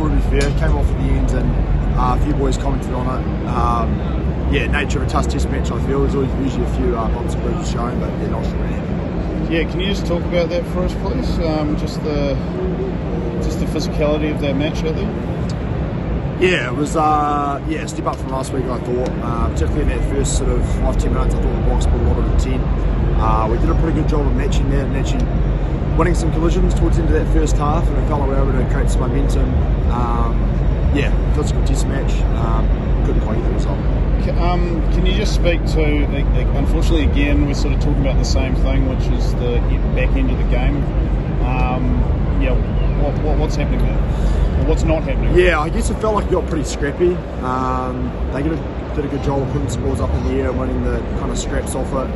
draw, to be fair. Came off at the end, and a few boys commented on it. Nature of a tough test match, I feel. There's always usually a few bumps and bruises shown, but they're not really. Yeah, can you just talk about that for us, please? Just the physicality of that match out there. Yeah, it was a step up from last week, I thought. Particularly in that first sort of 5-10 minutes, I thought the Box put a lot of intent. We did a pretty good job of matching that and actually winning some collisions towards the end of that first half, and I felt like we were able to create some momentum. It was a good test match. Couldn't quite get the result. Can you just speak to, unfortunately again, we're sort of talking about the same thing, which is the back end of the game. What's happening there? Or what's not happening? Yeah, I guess it felt like it got pretty scrappy. They did a good job of putting some balls up in the air and winning the kind of scraps off it.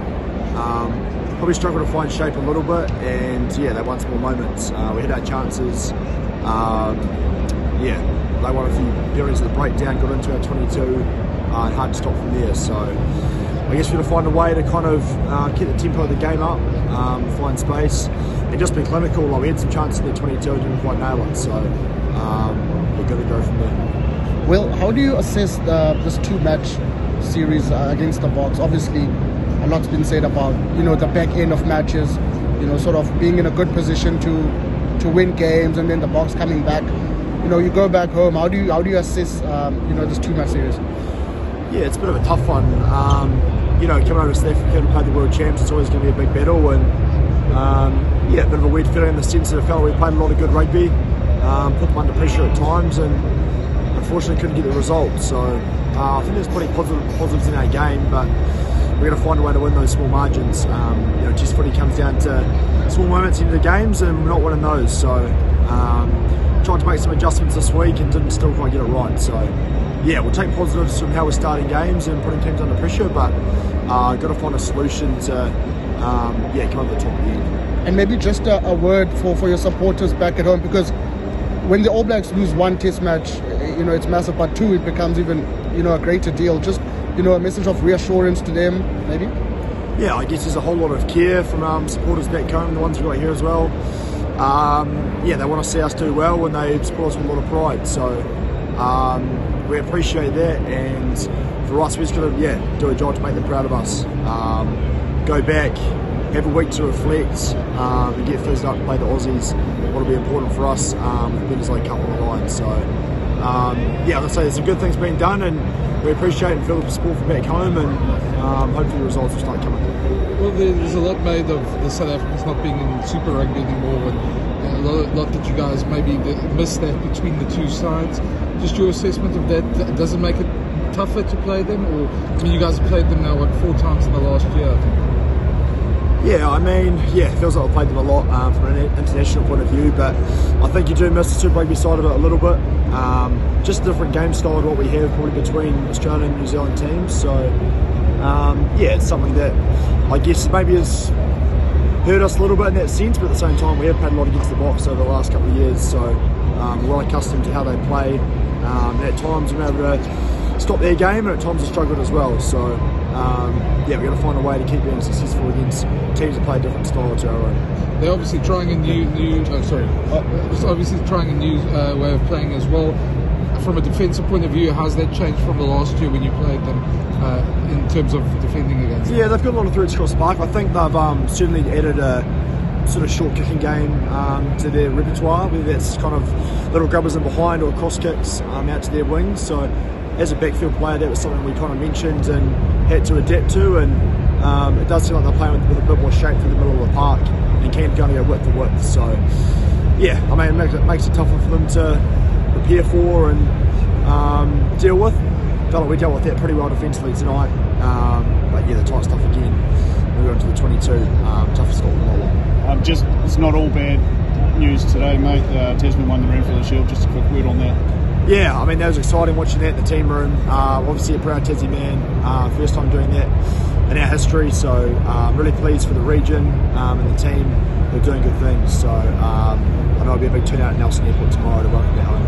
Probably struggled to find shape a little bit, and they won some more moments. We had our chances. They won a few penalties at the breakdown, got into our 22, and hard to stop from there. So I guess we're going to find a way to kind of keep the tempo of the game up, find space, and just be clinical. Like, we had some chances in the 22 and didn't quite nail it, so we're going to go from there. Well, how do you assess this two-match series against the Box? Obviously, a lot's been said about the back end of matches, sort of being in a good position to win games, and then the Box coming back. You go back home. How do you assess this two-match series? Yeah, it's a bit of a tough one. Coming over to South Africa to play the World Champs, it's always going to be a big battle, and a bit of a weird feeling in the sense that I felt we played a lot of good rugby, put them under pressure at times, and unfortunately couldn't get the result. So I think there's plenty of positives in our game, but we're going to find a way to win those small margins. Just footy comes down to small moments into the games, and we're not winning those. So tried to make some adjustments this week and didn't still quite get it right. So we'll take positives from how we're starting games and putting teams under pressure, but got to find a solution to come up the top of the end. And maybe just a word for your supporters back at home, because when the All Blacks lose one test match, it's massive, but two, it becomes even a greater deal. Just a message of reassurance to them, maybe. Yeah, I guess there's a whole lot of care from supporters back home, the ones we've got here as well. They want to see us do well, and they support us with a lot of pride. So we appreciate that, and for us, we're just going to do a job to make them proud of us. Go back, have a week to reflect, and get Thursday night to play the Aussies. What'll be important for us with winners like Cup on the line. So I'd say there's some good things being done, and we appreciate and feel the support from back home, and hopefully the results will start coming. Well, there's a lot made of the South Africans not being in Super Rugby anymore, and a lot that you guys maybe missed that between the two sides. Just your assessment of that. Does it make it tougher to play them? Or, you guys have played them now, 4 times in the last year, I think. Yeah, it feels like I've played them a lot from an international point of view, but I think you do miss the Super Rugby side of it a little bit. Just a different game style to what we have probably between Australian and New Zealand teams. So, it's something that I guess maybe has hurt us a little bit in that sense, but at the same time we have played a lot against the Box over the last couple of years, so we're well accustomed to how they play. At times we're able to stop their game, and at times they've struggled as well. So we're going to find a way to keep being successful against teams that play a different style to our own. They're obviously trying a new way of playing as well. From a defensive point of view, how's that changed from the last year when you played them in terms of defending against them? Yeah, they've got a lot of threats across the park. I think they've certainly added a sort of short kicking game to their repertoire, whether that's kind of little grubbers in behind or cross kicks out to their wings. So as a backfield player, that was something we kind of mentioned and had to adapt to, and it does seem like they're playing with a bit more shape through the middle of the park and can go width to width. So it makes it tougher for them to prepare for and deal with. Felt like we dealt with that pretty well defensively tonight, but the tight stuff again. Moving on to the 22, tough to stop them all. It's not all bad news today, mate. Tasman won the Renfield Shield. Just a quick word on that. Yeah, that was exciting watching that in the team room. Obviously a proud Tassie man, first time doing that in our history. So I'm really pleased for the region and the team. They're doing good things. So I know it'll be a big turnout at Nelson Airport tomorrow to welcome that home.